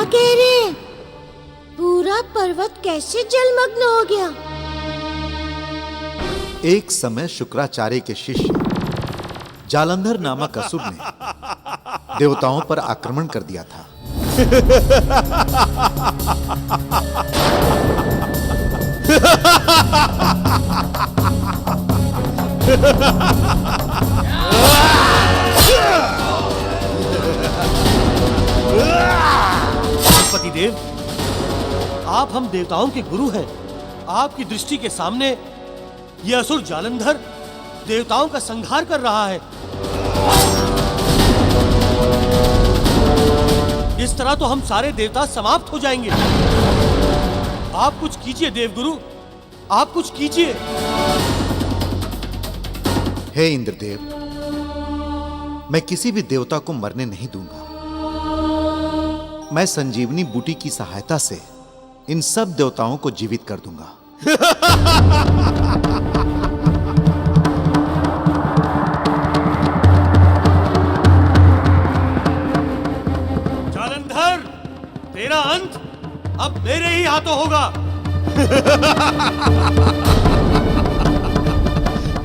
क्या कह रहे हैं? पूरा पर्वत कैसे जलमग्न हो गया? एक समय शुक्राचार्य के शिष्य जालंधर नामक असुर ने देवताओं पर आक्रमण कर दिया था। पतिदेव, आप हम देवताओं के गुरु हैं। आपकी दृष्टि के सामने यह असुर जालंधर देवताओं का संहार कर रहा है। इस तरह तो हम सारे देवता समाप्त हो जाएंगे। आप कुछ कीजिए देवगुरु, आप कुछ कीजिए। हे इंद्रदेव, मैं किसी भी देवता को मरने नहीं दूंगा। मैं संजीवनी बूटी की सहायता से इन सब देवताओं को जीवित कर दूंगा। जालंधर, तेरा अंत अब मेरे ही हाथों होगा।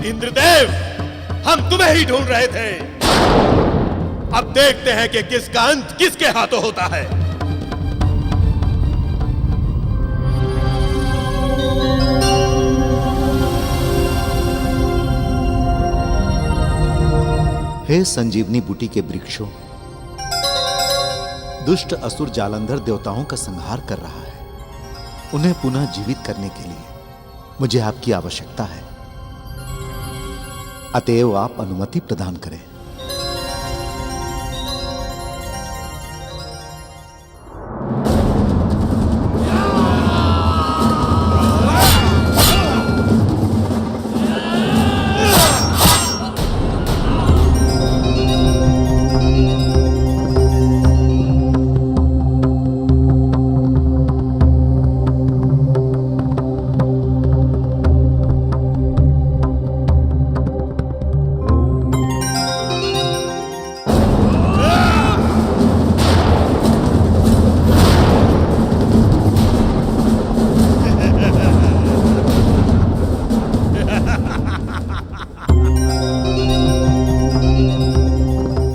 इंद्रदेव, हम तुम्हें ही ढूंढ रहे थे। अब देखते हैं कि किसका अंत किसके हाथों होता है। हे संजीवनी बूटी के वृक्षों, दुष्ट असुर जालंधर देवताओं का संहार कर रहा है। उन्हें पुनः जीवित करने के लिए मुझे आपकी आवश्यकता है। अतएव आप अनुमति प्रदान करें।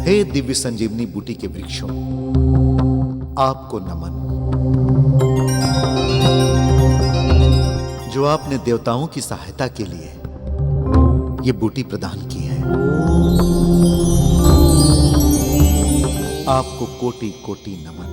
हे दिव्य संजीवनी बूटी के वृक्षों, आपको नमन। जो आपने देवताओं की सहायता के लिए ये बूटी प्रदान की है, आपको कोटि कोटि नमन।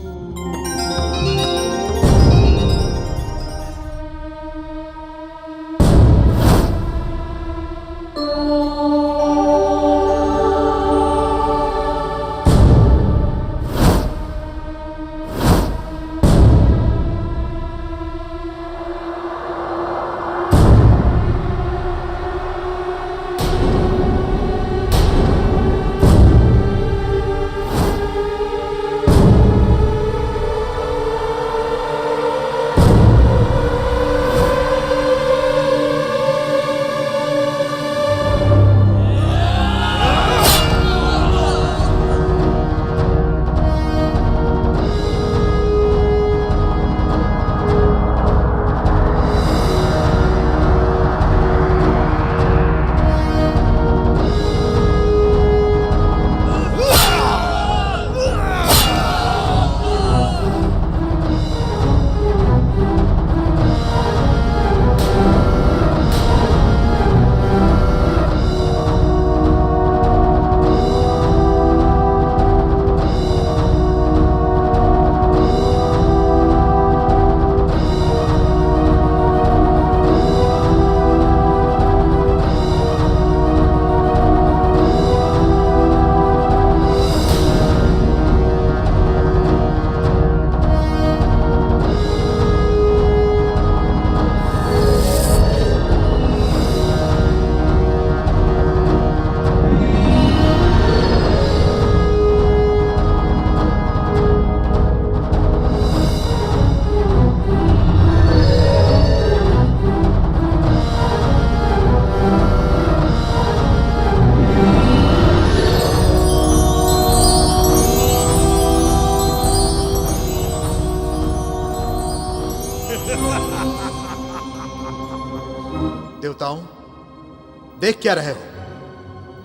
देख क्या रहे हो?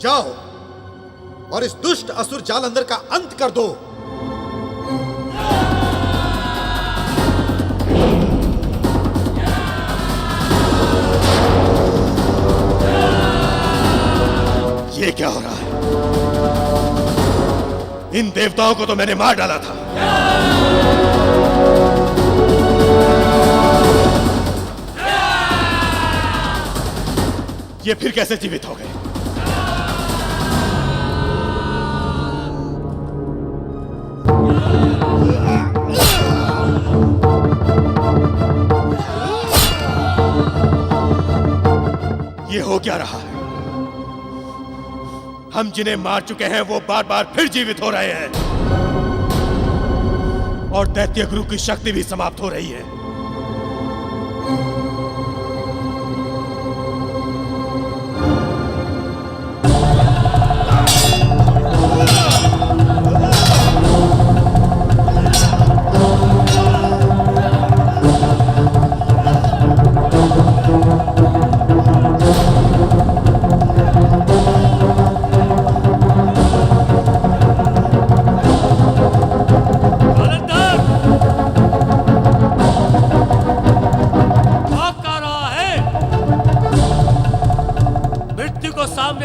जाओ और इस दुष्ट असुर जालंधर का अंत कर दो। ये क्या हो रहा है? इन देवताओं को तो मैंने मार डाला था। ये फिर कैसे जीवित हो गए? ये हो क्या रहा है? हम जिन्हें मार चुके हैं वो बार बार फिर जीवित हो रहे हैं और दैत्य गुरु की शक्ति भी समाप्त हो रही है।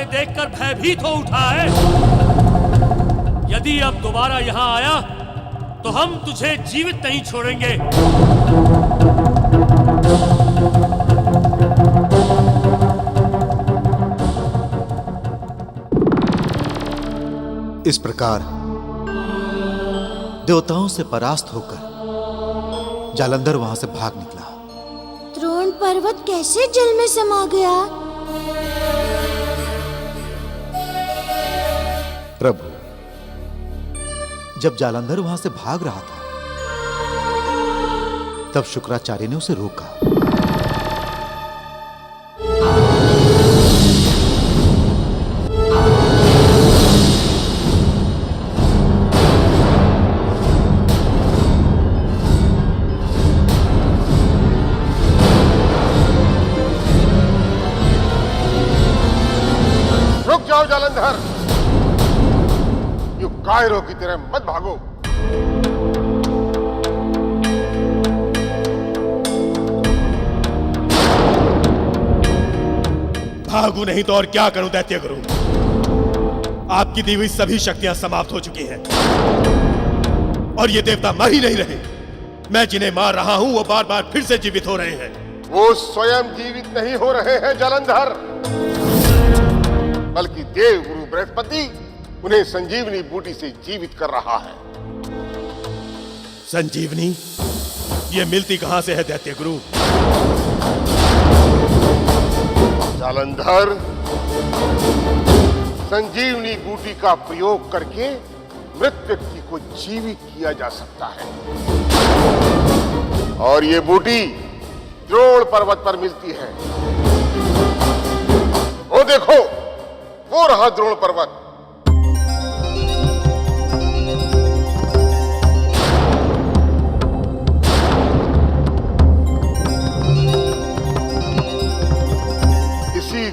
देखकर भयभीत हो उठा है। यदि अब दोबारा यहां आया तो हम तुझे जीवित नहीं छोड़ेंगे। इस प्रकार देवताओं से परास्त होकर जालंधर वहां से भाग निकला। द्रोण पर्वत कैसे जल में समा गया? प्रभु, जब जालंधर वहां से भाग रहा था तब शुक्राचार्य ने उसे रोका। रुक जाओ जालंधर, कायरों की तरह मत भागो। भागू नहीं तो और क्या करूं दैत्य गुरु? आपकी दी हुई सभी शक्तियां समाप्त हो चुकी हैं और ये देवता मर ही नहीं रहे। मैं जिन्हें मार रहा हूं वो बार बार फिर से जीवित हो रहे हैं। वो स्वयं जीवित नहीं हो रहे हैं जालंधर, बल्कि देव गुरु बृहस्पति उन्हें संजीवनी बूटी से जीवित कर रहा है। संजीवनी? ये मिलती कहां से है दैत्य गुरु? जालंधर, संजीवनी बूटी का प्रयोग करके मृत व्यक्ति को जीवित किया जा सकता है और ये बूटी द्रोण पर्वत पर मिलती है। वो देखो, वो रहा द्रोण पर्वत।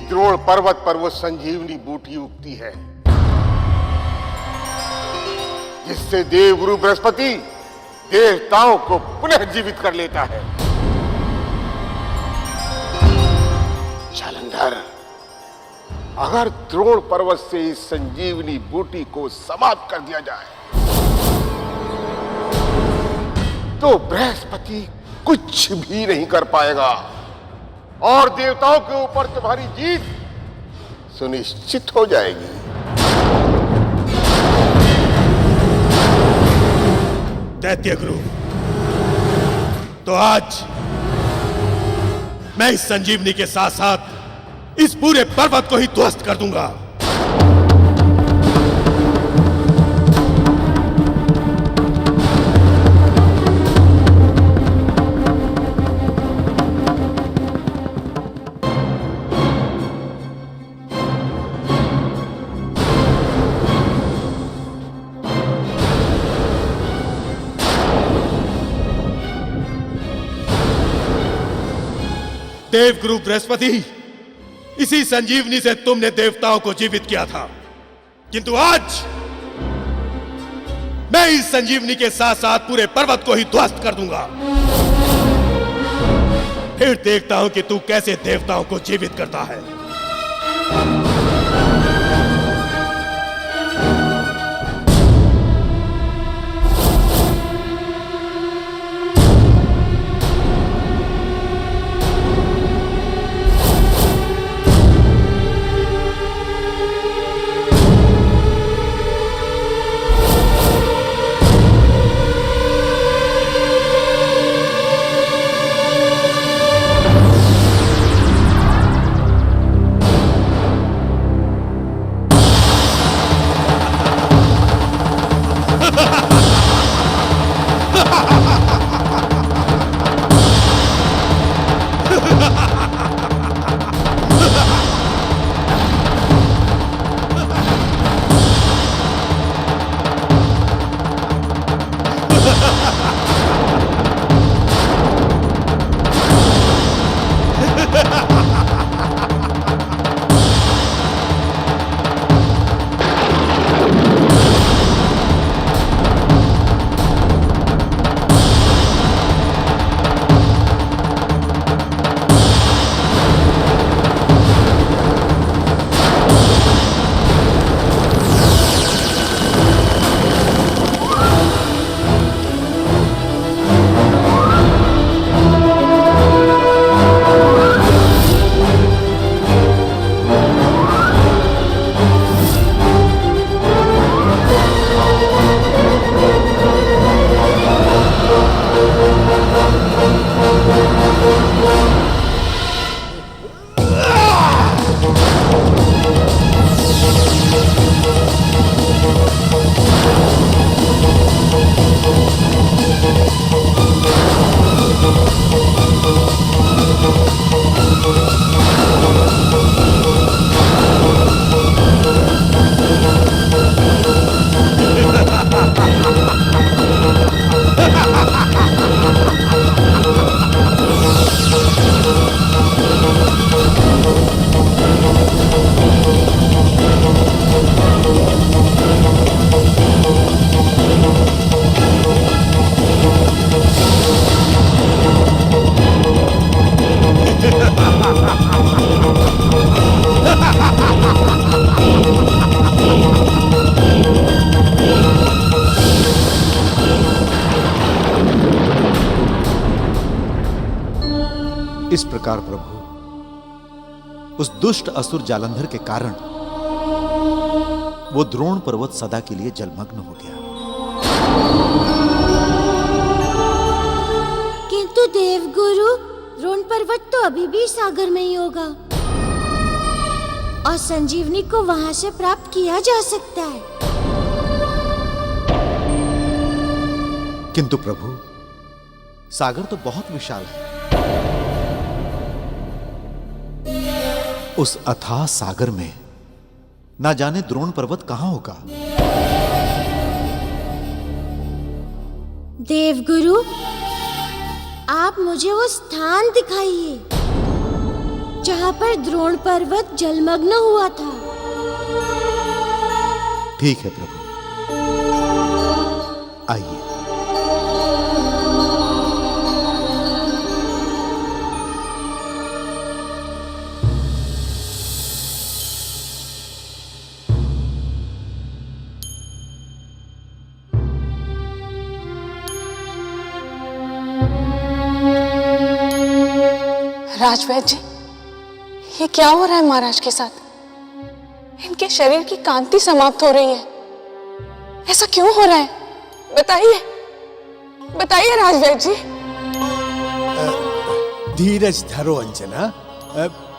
द्रोण पर्वत पर वो संजीवनी बूटी उगती है जिससे देव गुरु बृहस्पति देवताओं को पुनः जीवित कर लेता है। जालंधर, अगर द्रोण पर्वत से इस संजीवनी बूटी को समाप्त कर दिया जाए तो बृहस्पति कुछ भी नहीं कर पाएगा और देवताओं के ऊपर तुम्हारी जीत सुनिश्चित हो जाएगी। दैत्य गुरु, तो आज मैं इस संजीवनी के साथ साथ इस पूरे पर्वत को ही ध्वस्त कर दूंगा। देवगुरु बृहस्पति, इसी संजीवनी से तुमने देवताओं को जीवित किया था, किंतु आज मैं इस संजीवनी के साथ साथ पूरे पर्वत को ही ध्वस्त कर दूंगा। फिर देखता हूं कि तू कैसे देवताओं को जीवित करता है। इस प्रकार प्रभु, उस दुष्ट असुर जालंधर के कारण वो द्रोण पर्वत सदा के लिए जलमग्न हो गया। किंतु देवगुरु, द्रोण पर्वत तो अभी भी सागर में ही होगा और संजीवनी को वहां से प्राप्त किया जा सकता है। किंतु प्रभु, सागर तो बहुत विशाल है। उस अथाह सागर में ना जाने द्रोण पर्वत कहां होगा। देवगुरु, आप मुझे वो स्थान दिखाइए जहां पर द्रोण पर्वत जलमग्न हुआ था। ठीक है प्रभु, आइए। राजवैद्य जी, ये क्या हो रहा है महाराज के साथ? इनके शरीर की कांति समाप्त हो रही है। ऐसा क्यों हो रहा है? बताइए, बताइए राजवैद्य जी। धीरज धरो अंजना।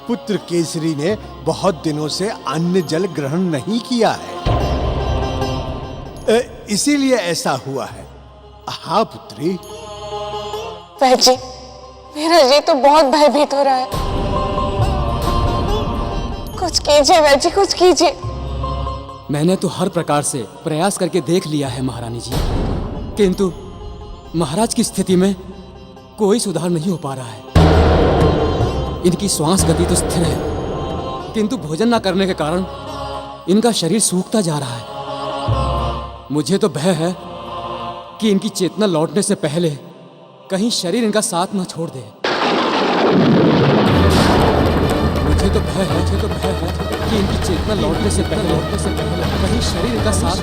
पुत्र केसरी ने बहुत दिनों से अन्न जल ग्रहण नहीं किया है, इसीलिए ऐसा हुआ है। हाँ पुत्री। वैद्य जी, मेरा जी तो बहुत भयभीत हो रहा है। कुछ कीजिए वैद्य जी, कुछ कीजिए। मैंने तो हर प्रकार से प्रयास करके देख लिया है महारानी जी, किंतु महाराज की स्थिति में कोई सुधार नहीं हो पा रहा है। इनकी श्वास गति तो स्थिर है, किंतु भोजन न करने के कारण इनका शरीर सूखता जा रहा है। मुझे तो भय है कि इनकी चेतना लौटने से पहले कहीं शरीर इनका साथ न छोड़ दे। मुझे तो भय है कि इनकी चेतना लौटने से पहले कहीं शरीर इनका साथ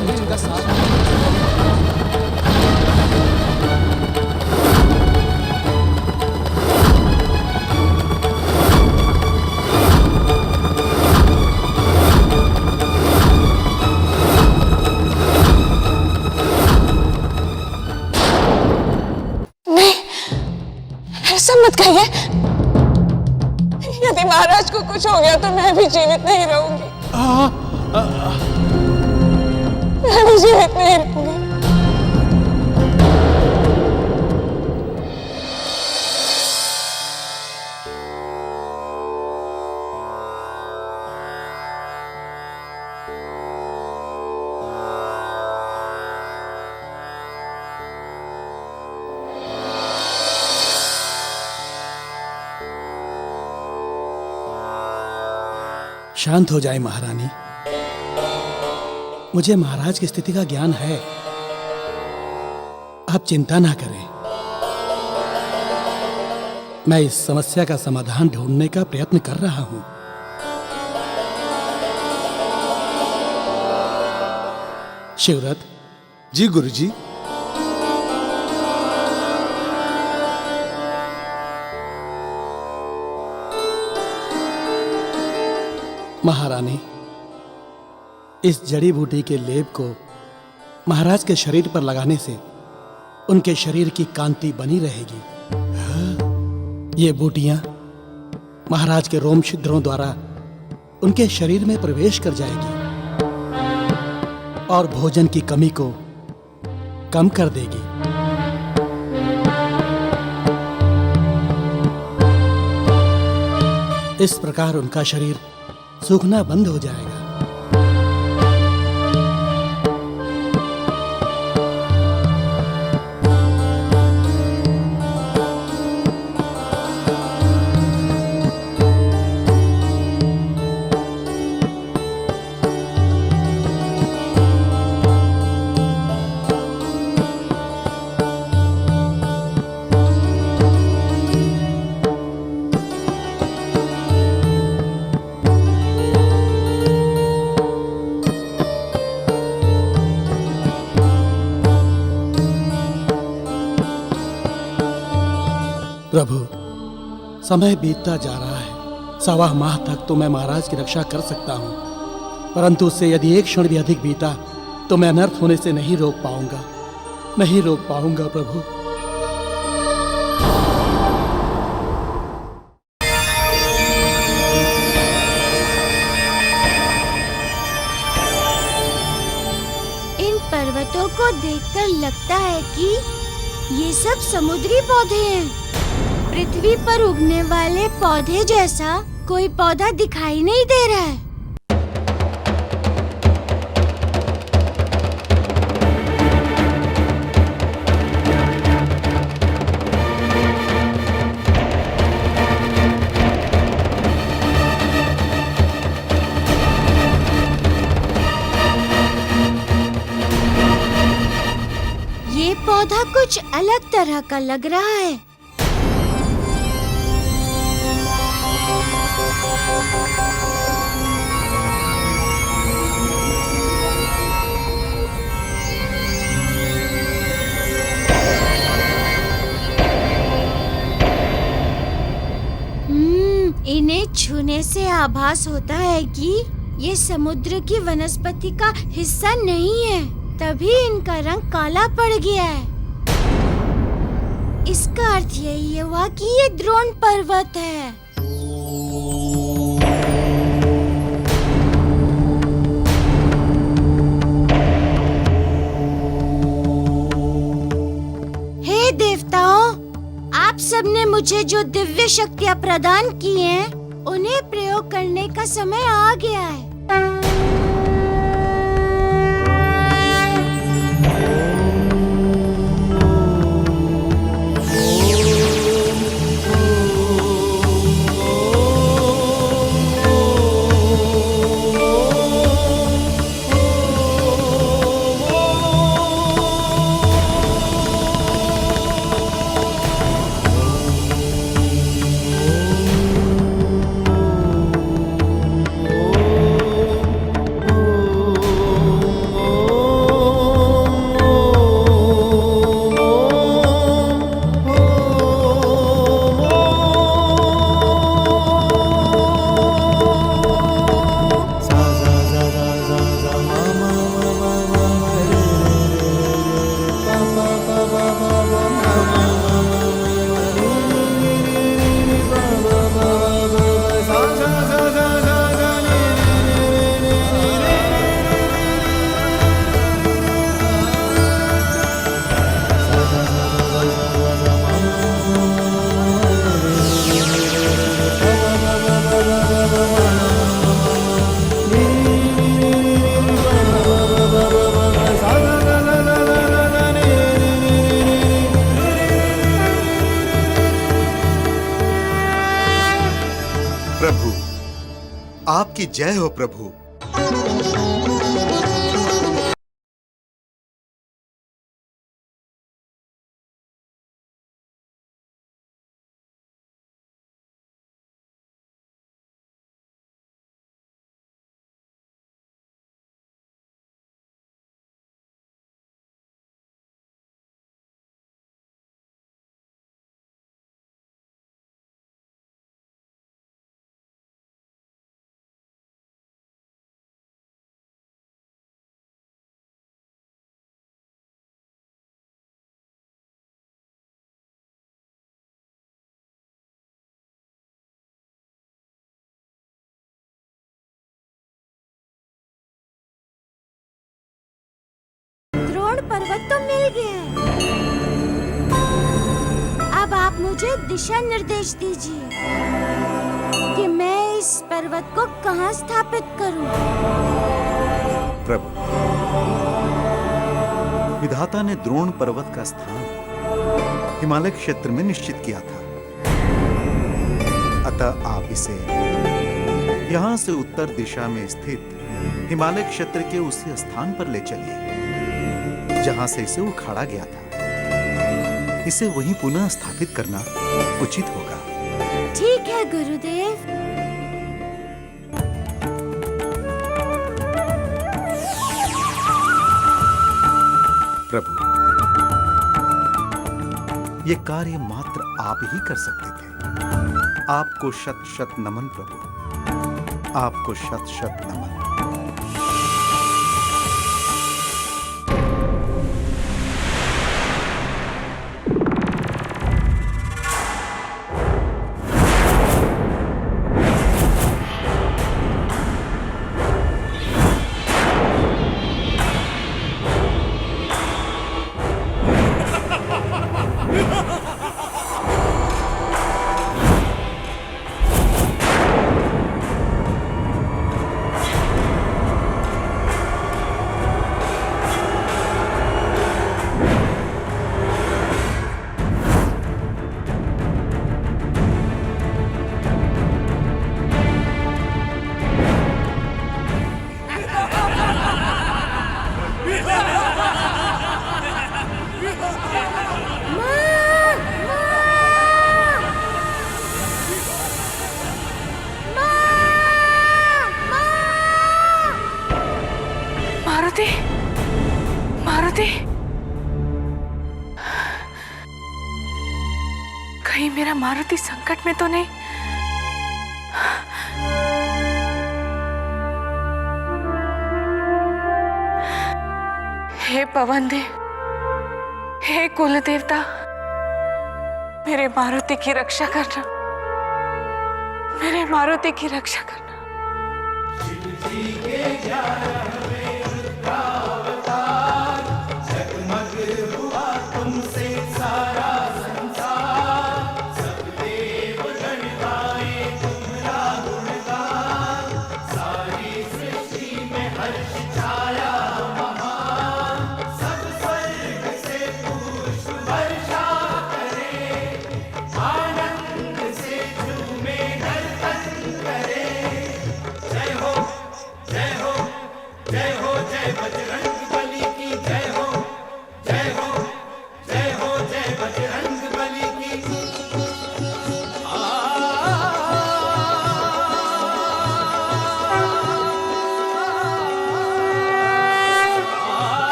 ऐसा मत कहिए। यदि महाराज को कुछ हो गया तो मैं भी जीवित नहीं रहूंगी। मैं भी जीवित नहीं रहूंगी। शांत हो जाए महारानी। मुझे महाराज की स्थिति का ज्ञान है, आप चिंता ना करें। मैं इस समस्या का समाधान ढूंढने का प्रयत्न कर रहा हूं। शिवरथ जी गुरुजी। महारानी, इस जड़ी बूटी के लेप को महाराज के शरीर पर लगाने से उनके शरीर की कांति बनी रहेगी। ये बूटियां महाराज के रोम छिद्रों द्वारा उनके शरीर में प्रवेश कर जाएगी और भोजन की कमी को कम कर देगी। इस प्रकार उनका शरीर सूखना बंद हो जाएगा। प्रभु, समय बीतता जा रहा है। 1.25 माह तक तो मैं महाराज की रक्षा कर सकता हूं, परंतु उससे यदि एक क्षण भी अधिक बीता तो मैं अनर्थ होने से नहीं रोक पाऊंगा प्रभु। इन पर्वतों को देखकर लगता है कि ये सब समुद्री पौधे हैं। पृथ्वी पर उगने वाले पौधे जैसा कोई पौधा दिखाई नहीं दे रहा है। ये पौधा कुछ अलग तरह का लग रहा है। इन्हें छूने से आभास होता है कि ये समुद्र की वनस्पति का हिस्सा नहीं है, तभी इनका रंग काला पड़ गया है। इसका अर्थ यही हुआ कि ये द्रोण पर्वत है। हे देवताओं, आप सबने मुझे जो दिव्य शक्तियां प्रदान की हैं, उन्हें प्रयोग करने का समय आ गया है। आपकी जय हो प्रभु। द्रोण पर्वत तो मिल गया है। अब आप मुझे दिशा निर्देश दीजिए कि मैं इस पर्वत को कहाँ स्थापित करूं। प्रभु, विधाता ने द्रोण पर्वत का स्थान हिमालय क्षेत्र में निश्चित किया था। अतः आप इसे यहाँ से उत्तर दिशा में स्थित हिमालय क्षेत्र के उसी स्थान पर ले चलिए जहां से इसे उखाड़ा गया था। इसे वहीं पुनः स्थापित करना उचित होगा। ठीक है गुरुदेव। प्रभु, ये कार्य मात्र आप ही कर सकते थे। आपको शत शत नमन प्रभु, आपको शत शत नमन। मारुति, मारुति, कहीं मेरा मारुति संकट में तो नहीं? हे पवन देव, हे कुल देवता, मेरे मारुति की रक्षा करना, मेरे मारुति की रक्षा करना।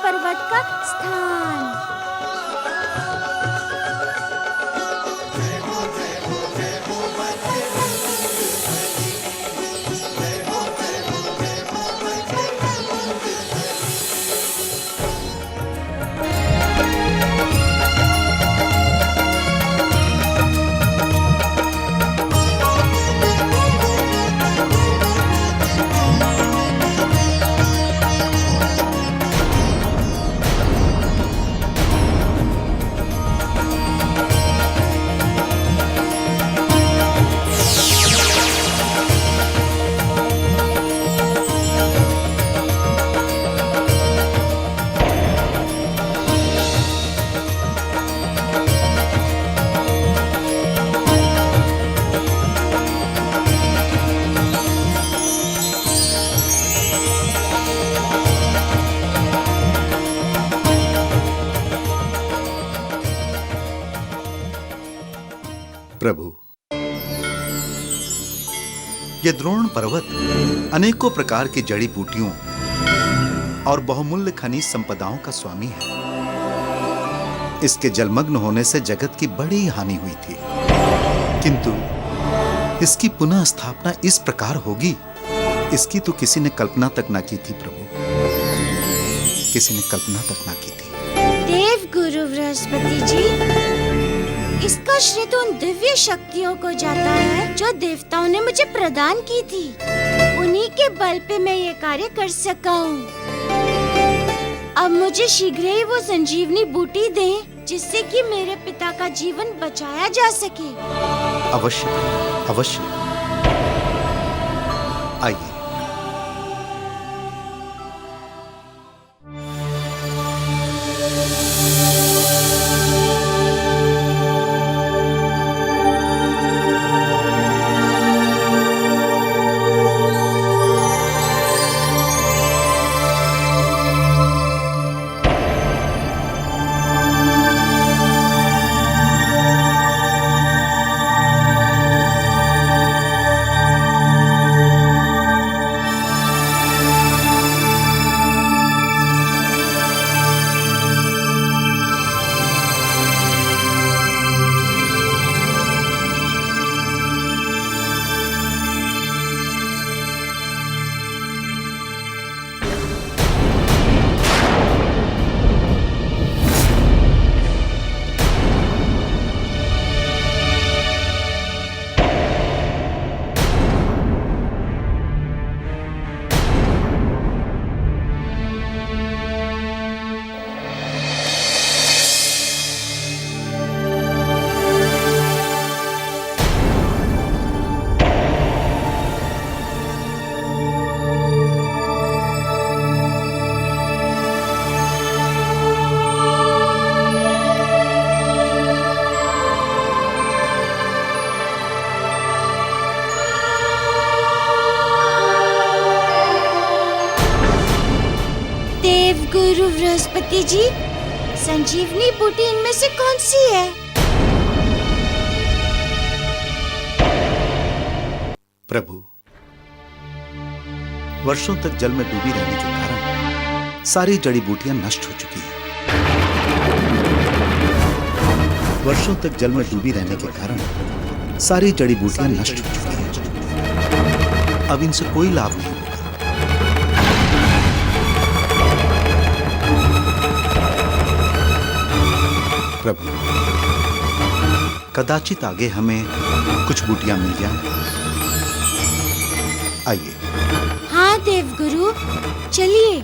पर्वत का स्थान। प्रभु, ये द्रोण पर्वत अनेकों प्रकार की जड़ी बूटियों और बहुमूल्य खनिज संपदाओं का स्वामी है। इसके जलमग्न होने से जगत की बड़ी हानि हुई थी, किंतु इसकी पुनः स्थापना इस प्रकार होगी, इसकी तो किसी ने कल्पना तक ना की थी प्रभु, किसी ने कल्पना तक ना की थी। देव गुरु बृहस्पति जी, इसका श्रेय तो उन दिव्य शक्तियों को जाता है जो देवताओं ने मुझे प्रदान की थी। उन्हीं के बल पे मैं ये कार्य कर सका हूँ। अब मुझे शीघ्र ही वो संजीवनी बूटी दें, जिससे कि मेरे पिता का जीवन बचाया जा सके। अवश्य, अवश्य। आइए। गुरु बृहस्पति जी, संजीवनी बूटी इनमें से कौन सी है? प्रभु, वर्षों तक जल में डूबी रहने के कारण सारी जड़ी बूटियां नष्ट हो चुकी हैं। वर्षों तक जल में डूबी रहने के कारण सारी जड़ी बूटियां नष्ट हो चुकी हैं। अब इनसे कोई लाभ नहीं होगा। प्रभु, कदाचित आगे हमें कुछ बूटियां मिल जाएं। आइए। हाँ देवगुरु, चलिए।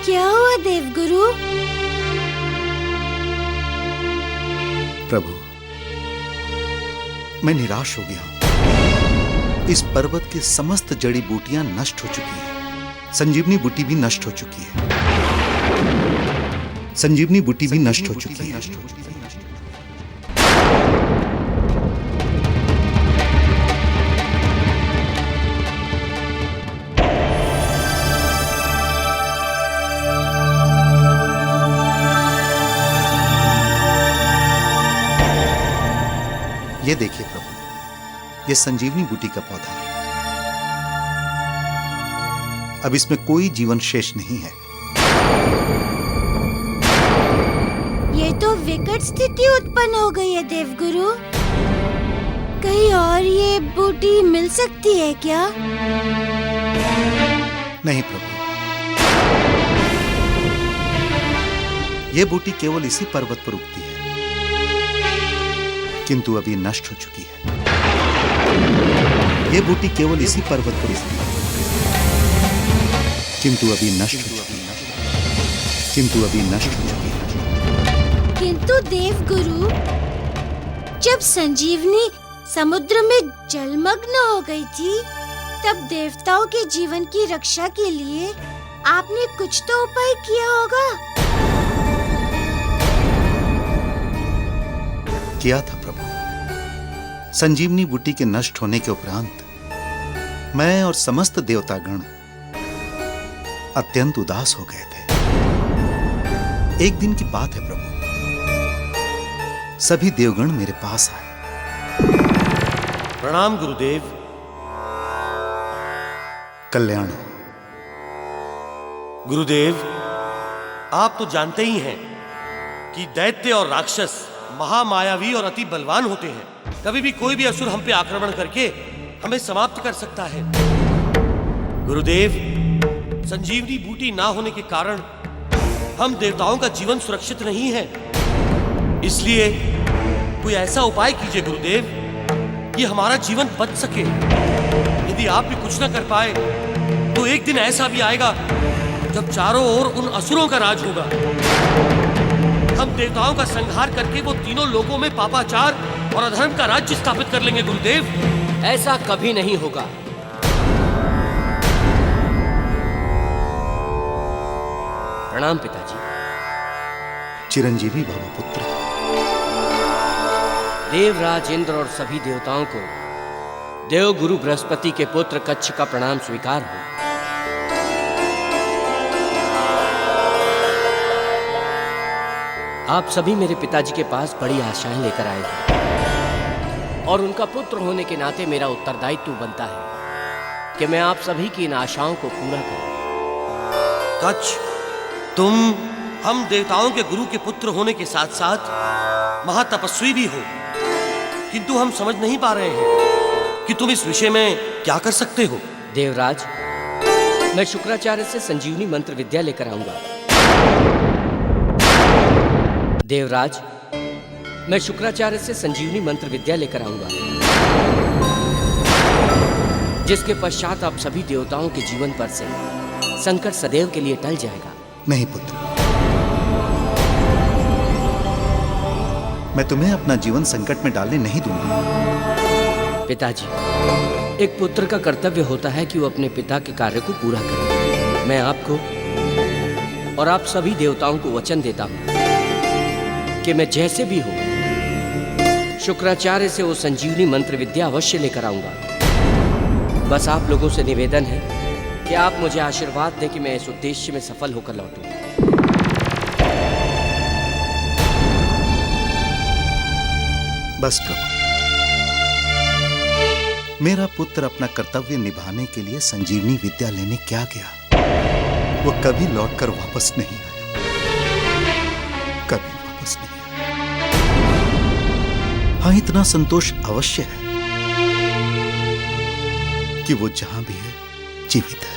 क्या हुआ देवगुरु? प्रभु, मैं निराश हो गया हूं। इस पर्वत की समस्त जड़ी बूटियां नष्ट हो चुकी हैं। संजीवनी बूटी भी नष्ट हो चुकी है। संजीवनी बूटी भी नष्ट हो चुकी है। ये देखिए प्रभु, ये संजीवनी बूटी का पौधा है। अब इसमें कोई जीवन शेष नहीं है। ये तो विकट स्थिति उत्पन्न हो गई है देवगुरु। कहीं और ये बूटी मिल सकती है क्या? नहीं प्रभु, ये बूटी केवल इसी पर्वत पर उगती है, किंतु अभी नष्ट हो चुकी है। ये बूटी केवल इसी पर्वत पर उगती है, किंतु अभी नष्ट हो चुकी है। किंतु अभी नष्ट हो चुकी है। किंतु देवगुरु, जब संजीवनी समुद्र में जलमग्न हो गई थी, तब देवताओं के जीवन की रक्षा के लिए आपने कुछ तो उपाय किया होगा। किया था प्रभु। संजीवनी बूटी के नष्ट होने के उपरांत मैं और समस्त देवतागण अत्यंत उदास हो गए थे। एक दिन की बात है प्रभु, सभी देवगण मेरे पास आए। प्रणाम गुरुदेव। कल्याण हो। गुरुदेव, आप तो जानते ही हैं कि दैत्य और राक्षस महामायावी और अति बलवान होते हैं। कभी भी कोई भी असुर हम पे आक्रमण करके हमें समाप्त कर सकता है। गुरुदेव, संजीवनी बूटी ना होने के कारण हम देवताओं का जीवन सुरक्षित नहीं है। इसलिए कोई ऐसा उपाय कीजिए गुरुदेव कि हमारा जीवन बच सके। यदि आप भी कुछ ना कर पाए तो एक दिन ऐसा भी आएगा जब चारों ओर उन असुरों का राज होगा। हम देवताओं का संहार करके वो तीनों लोगों में पापाचार और अधर्म का राज्य स्थापित कर लेंगे गुरुदेव। ऐसा कभी नहीं होगा। प्रणाम पिताजी। चिरंजीवी भव पुत्र। देवराज इंद्र और सभी देवताओं को देव गुरु बृहस्पति के पुत्र कच्छ का प्रणाम स्वीकार हो। आप सभी मेरे पिताजी के पास बड़ी आशाएं लेकर आए हैं और उनका पुत्र होने के नाते मेरा उत्तरदायित्व बनता है कि मैं आप सभी की इन आशाओं को पूरा करूं। कच्छ, तुम हम देवताओं के गुरु के पुत्र होने के साथ साथ महातपस्वी भी हो, किंतु हम समझ नहीं पा रहे हैं कि तुम इस विषय में क्या कर सकते हो। देवराज, मैं शुक्राचार्य से संजीवनी मंत्र विद्या लेकर आऊंगा। देवराज, मैं शुक्राचार्य से संजीवनी मंत्र विद्या लेकर आऊंगा, जिसके पश्चात आप सभी देवताओं के जीवन पर से संकट सदैव के लिए टल जाएगा। नहीं पुत्र, मैं तुम्हें अपना जीवन संकट में डालने नहीं दूंगा। पिताजी, एक पुत्र का कर्तव्य होता है कि वो अपने पिता के कार्य को पूरा करे। मैं आपको और आप सभी देवताओं को वचन देता हूं कि मैं जैसे भी हूं शुक्राचार्य से वो संजीवनी मंत्र विद्या अवश्य लेकर आऊंगा। बस आप लोगों से निवेदन है कि आप मुझे आशीर्वाद दें कि मैं इस उद्देश्य में सफल होकर लौटूं। बस प्रभु, मेरा पुत्र अपना कर्तव्य निभाने के लिए संजीवनी विद्या लेने क्या गया, वो कभी लौटकर वापस नहीं आया, कभी वापस नहीं आया। हाँ, इतना संतोष अवश्य है कि वो जहां भी है जीवित है,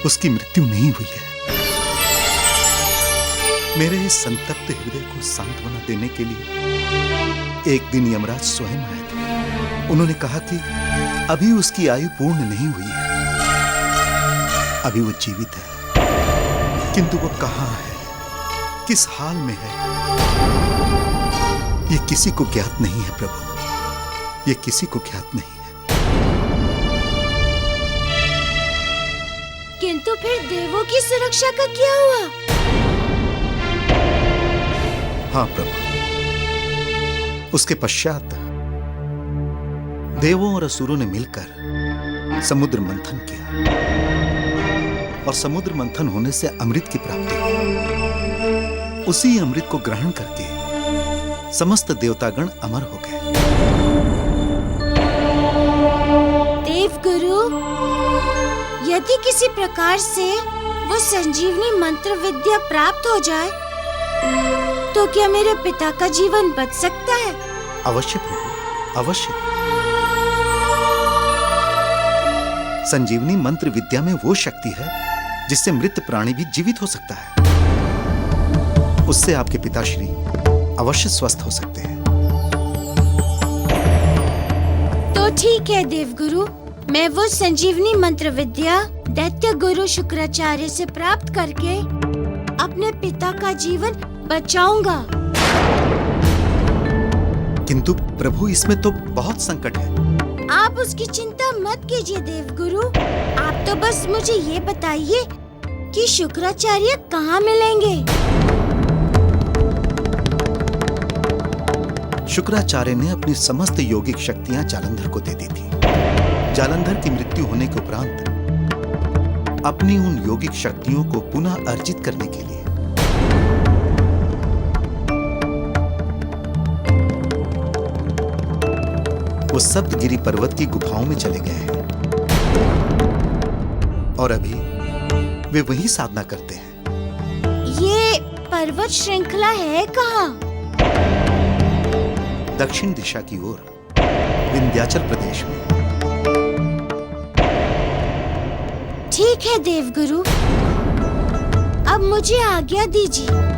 उसकी मृत्यु नहीं हुई है। मेरे इस संतप्त हृदय को सांत्वना देने के लिए एक दिन यमराज स्वयं आए थे। उन्होंने कहा कि अभी उसकी आयु पूर्ण नहीं हुई है, अभी वो जीवित है, किंतु वो कहां है, किस हाल में है, ये किसी को ज्ञात नहीं है प्रभु, ये किसी को ज्ञात नहीं है। किंतु फिर देवों की सुरक्षा का क्या हुआ? हाँ प्रभु, उसके पश्चात देवों और असुरों ने मिलकर समुद्र मंथन किया और समुद्र मंथन होने से अमृत की प्राप्ति हुई। उसी अमृत को ग्रहण करके समस्त देवतागण अमर हो गए। देवगुरु, यदि किसी प्रकार से वो संजीवनी मंत्र विद्या प्राप्त हो जाए तो क्या मेरे पिता का जीवन बच सकता है? अवश्य प्रभु, अवश्य। संजीवनी मंत्र विद्या में वो शक्ति है जिससे मृत प्राणी भी जीवित हो सकता है। उससे आपके पिताश्री अवश्य स्वस्थ हो सकते हैं। तो ठीक है देवगुरु, मैं वो संजीवनी मंत्र विद्या दैत्य गुरु शुक्राचार्य से प्राप्त करके अपने पिता का जीवन बचाऊंगा। किंतु प्रभु, इसमें तो बहुत संकट है। आप उसकी चिंता मत कीजिए देवगुरु। आप तो बस मुझे ये बताइए कि शुक्राचार्य कहाँ मिलेंगे। शुक्राचार्य ने अपनी समस्त यौगिक शक्तियां जालंधर को दे दी थी। जालंधर की मृत्यु होने के उपरांत अपनी उन यौगिक शक्तियों को पुनः अर्जित करने के लिए वो सप्तगिरी पर्वत की गुफाओं में चले गए हैं और अभी वे वहीं साधना करते हैं। ये पर्वत श्रृंखला है कहाँ? दक्षिण दिशा की ओर विंध्याचल प्रदेश में। ठीक है देवगुरु, अब मुझे आज्ञा दीजिए।